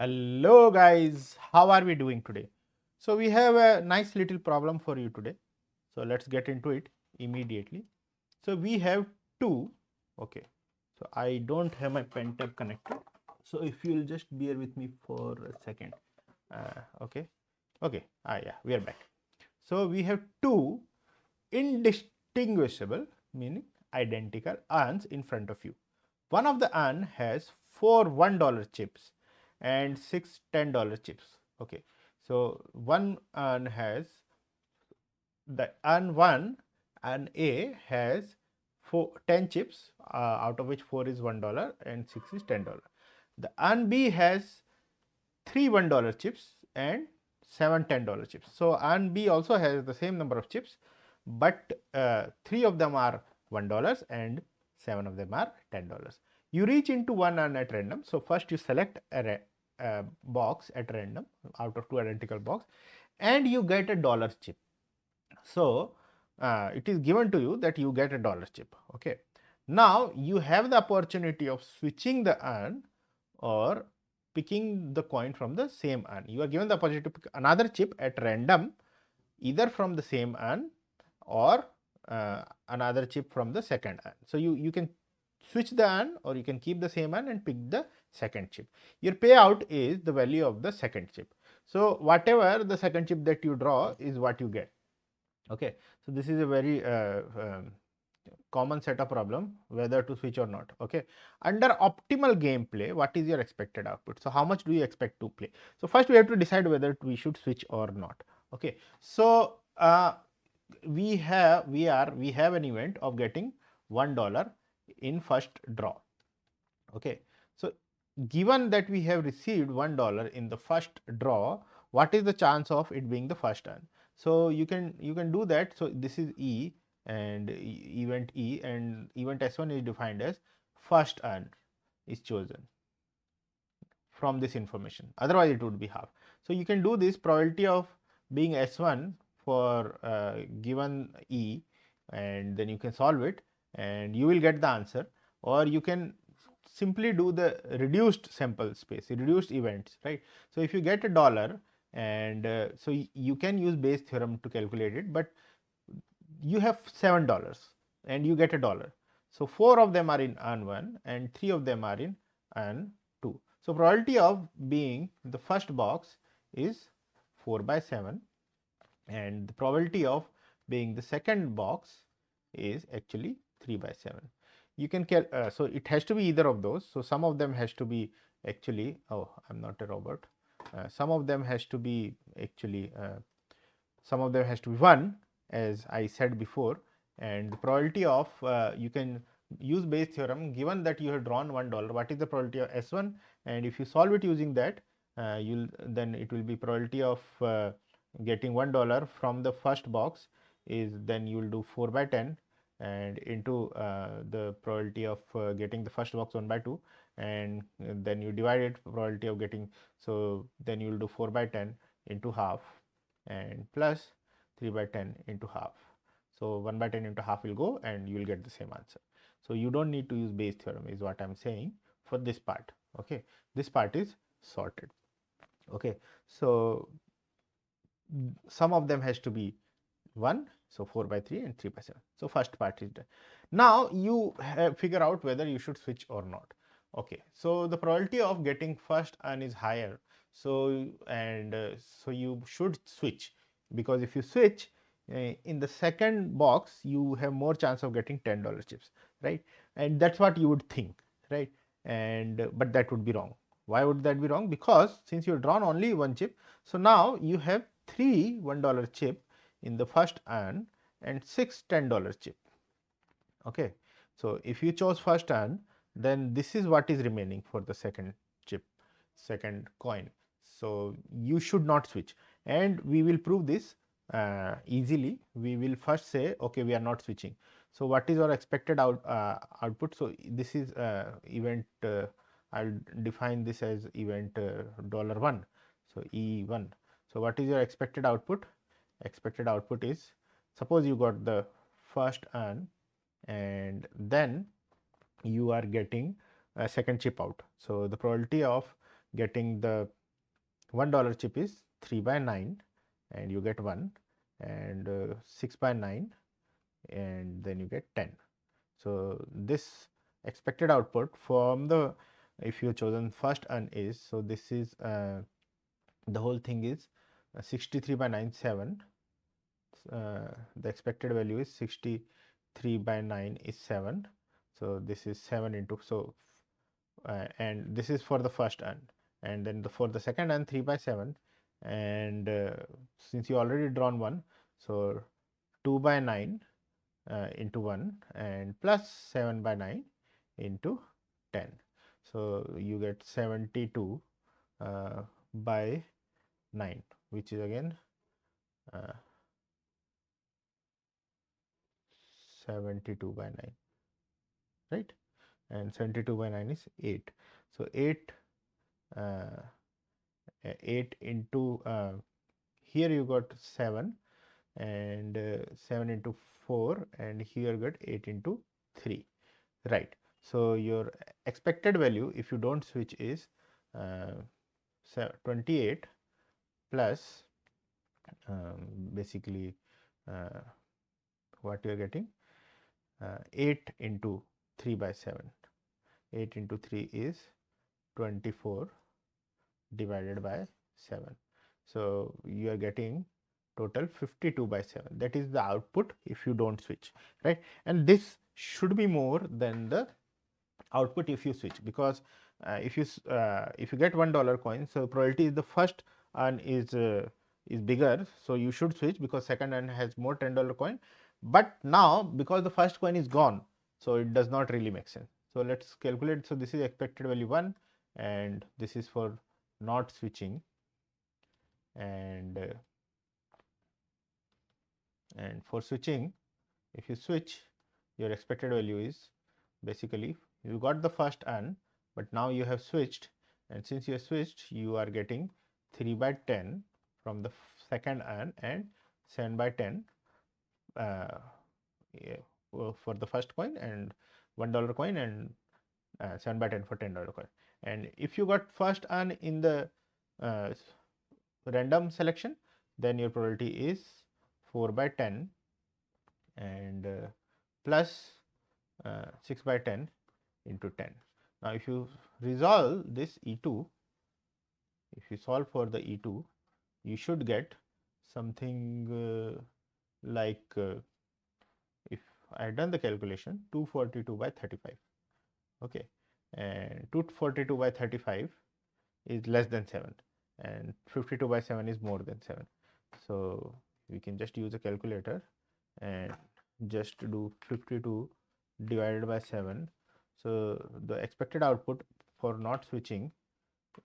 Hello guys, how are we doing today? So we have a nice little problem for you today. So let's get into it immediately. So we have two. Okay. So I don't have my pen tab connected. So if you'll just bear with me for a second. Okay. Okay. Yeah, we are back. So we have two indistinguishable, meaning identical urns in front of you. One of the urn has four $1 chips and six $10 chips. Okay, so one urn has the urn 1 and A has 10 chips, out of which 4 is $1 and 6 is $10. The urn B has three $1 chips and seven $10 chips. So urn B also has the same number of chips, but three of them are $1 and seven of them are $10. You reach into one urn at random. So first you select a box at random out of two identical box, and you get a dollar chip. So it is given to you that you get a dollar chip. Okay. Now you have the opportunity of switching the urn or picking the coin from the same urn. You are given the opportunity to pick another chip at random, either from the same urn or another chip from the second urn. So you can switch the urn, or you can keep the same urn and pick the second chip. Your payout is the value of the second chip. So whatever the second chip that you draw is what you get. Okay, so this is a very common set of problem, whether to switch or not. Okay, under optimal gameplay, what is your expected output? So how much do you expect to play? So first we have to decide whether we should switch or not. Okay, so we have an event of getting $1 in first draw. Okay, so given that we have received $1 in the first draw, what is the chance of it being the first turn? So you can do that. So this is E and event E, and event S1 is defined as first earn is chosen from this information. Otherwise it would be half. So you can do this probability of being S1 for given E, and then you can solve it and you will get the answer. Or you can simply do the reduced sample space, reduced events, right? So if you get a dollar, and so you can use Bayes theorem to calculate it, but you have $7 and you get a dollar. So four of them are in urn 1 and three of them are in urn 2. So probability of being the first box is 4 by 7, and the probability of being the second box is actually 3 by 7. You can so it has to be either of those. So some of them has to be actually, oh, I'm not a robot. Some of them has to be actually, some of them has to be 1, as I said before, and the probability of you can use Bayes theorem. Given that you have drawn $1, what is the probability of S1? And if you solve it using that, then it will be probability of getting $1 from the first box is, then you will do 4 by 10 and into the probability of getting the first box 1 by 2, and then you divide it probability of getting, so then you will do 4 by 10 into half and plus 3 by 10 into half. So 1 by 10 into half will go and you will get the same answer. So you don't need to use Bayes theorem is what I'm saying for this part. Okay, this part is sorted. Okay, so some of them has to be 1, so 4 by 3 and 3 by 7. So first part is done. Now you figure out whether you should switch or not. Okay, so the probability of getting first urn is higher, so so you should switch, because if you switch in the second box you have more chance of getting $10 chips, right? And that's what you would think, right? And but that would be wrong. Why would that be wrong? Because since you have drawn only one chip, so now you have three $1 chip in the first urn and six $10 chip. Okay, so if you chose first urn, then this is what is remaining for the second chip, second coin. So you should not switch, and we will prove this easily. We will first say, okay, we are not switching. So what is our expected output? So this is event, I'll define this as event $1. So E1. So what is your expected output? Expected output is, suppose you got the first urn and then you are getting a second chip out. So the probability of getting the $1 chip is 3 by 9 and you get 1, and 6 by 9 and then you get 10. So this expected output from the, if you chosen first urn is, so this is the whole thing is 63 by 9 7. The expected value is 63 by 9 is 7. So this is 7 into, so and this is for the first urn, and then for the second urn 3 by 7, and since you already drawn one, so 2 by 9 into 1 and plus 7 by 9 into 10. So you get 72 by 9, which is again 72 by 9, right? And 72 by 9 is 8. So 8 uh, 8 into here you got 7, and 7 into 4, and here got 8 into 3, right? So your expected value if you don't switch is 28 plus basically what you are getting 8 into 3 by 7. 8 into 3 is 24 divided by 7. So you are getting total 52 by 7. That is the output if you don't switch, right? And this should be more than the output if you switch, because if you get $1 coin, so probability is the first urn is bigger, so you should switch because second urn has more $10 coin. But now because the first coin is gone, so it does not really make sense. So let's calculate. So this is expected value 1, and this is for not switching, and for switching, if you switch, your expected value is basically you got the first urn, but now you have switched, and since you have switched, you are getting 3 by 10 from the second urn and 7 by 10 yeah, for the first coin, and $1 coin, and 7 by 10 for $10 coin. And if you got first urn in the random selection, then your probability is 4 by 10 and plus 6 by 10 into 10. Now if you resolve this E2, if you solve for the E2, you should get something like if I had done the calculation, 242 by 35. Okay, and 242 by 35 is less than 7, and 52 by 7 is more than 7. So we can just use a calculator and just do 52 divided by 7. So the expected output for not switching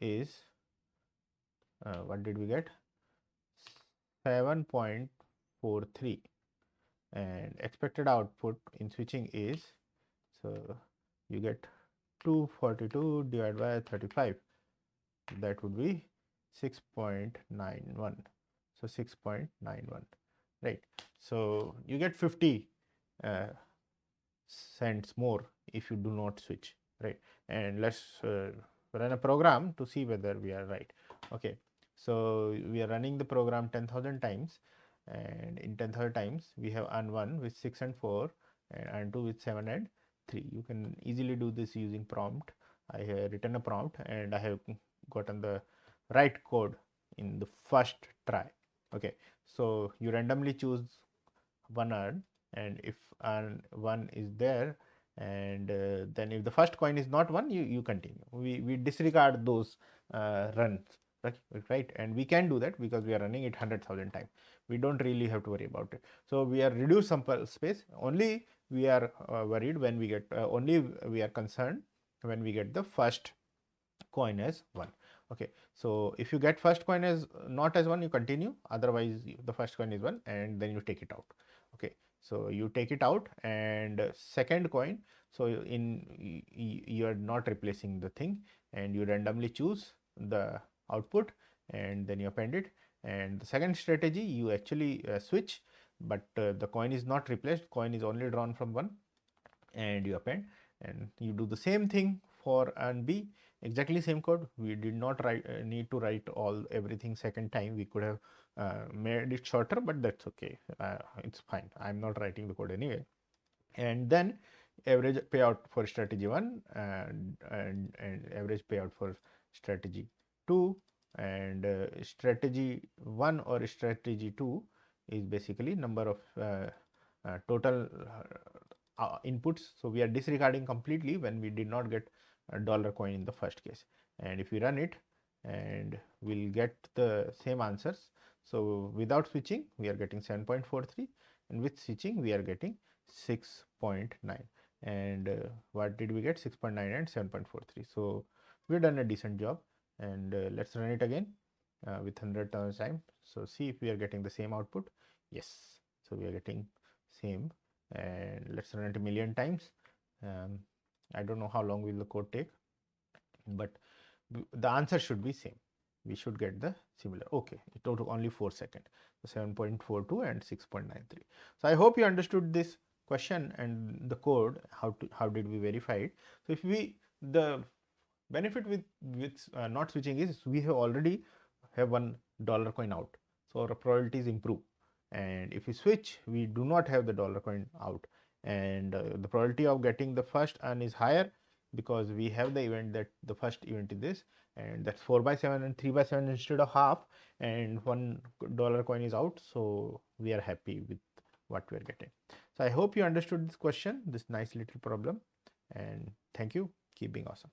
is what did we get? 7.43, and expected output in switching is, so you get 242 divided by 35, that would be 6.91. So 6.91, right? So you get 50 cents more if you do not switch, right? And let's run a program to see whether we are right. Okay, so we are running the program 10,000 times, and in 10,000 times we have urn 1 with 6 and 4, and urn 2 with 7 and 3. You can easily do this using prompt. I have written a prompt and I have gotten the right code in the first try. Okay, so you randomly choose one urn, and if urn 1 is there, and then if the first coin is not 1, you continue. We disregard those runs, right? And we can do that because we are running it 100,000 times. We don't really have to worry about it. So we are reduced sample space. Only we are worried when we get only we are concerned when we get the first coin as 1. Okay, so if you get first coin as not as 1, you continue. Otherwise the first coin is 1, and then you take it out. Okay, so you take it out, and second coin, so you are not replacing the thing, and you randomly choose the output, and then you append it. And the second strategy, you actually switch, but the coin is not replaced, coin is only drawn from 1, and you append, and you do the same thing for urn B, exactly same code. We did not need to write everything second time. We could have made it shorter, but that's okay. It's fine. I'm not writing the code anyway. And then average payout for strategy 1 and average payout for strategy 2, and strategy 1 or strategy 2 is basically number of total inputs. So we are disregarding completely when we did not get a dollar coin in the first case, and if we run it, and we'll get the same answers. So without switching we are getting 7.43, and with switching we are getting 6.9. And what did we get? 6.9 and 7.43. So we've done a decent job, and let's run it again with 100 turns time. So see if we are getting the same output. Yes, so we are getting same, and let's run it a million times. I don't know how long will the code take, but the answer should be same. We should get the similar. Okay, it took only 4 seconds. So 7.42 and 6.93. So I hope you understood this question and the code. How did we verify it? So if we, the benefit with not switching is we have already have $1 coin out, so our probabilities improve. And if we switch, we do not have the dollar coin out, and the probability of getting the first earn is higher, because we have the event that the first event is this, and that's 4 by 7 and 3 by 7 instead of half, and $1 coin is out, so we are happy with what we are getting. So I hope you understood this question, this nice little problem, and thank you. Keep being awesome.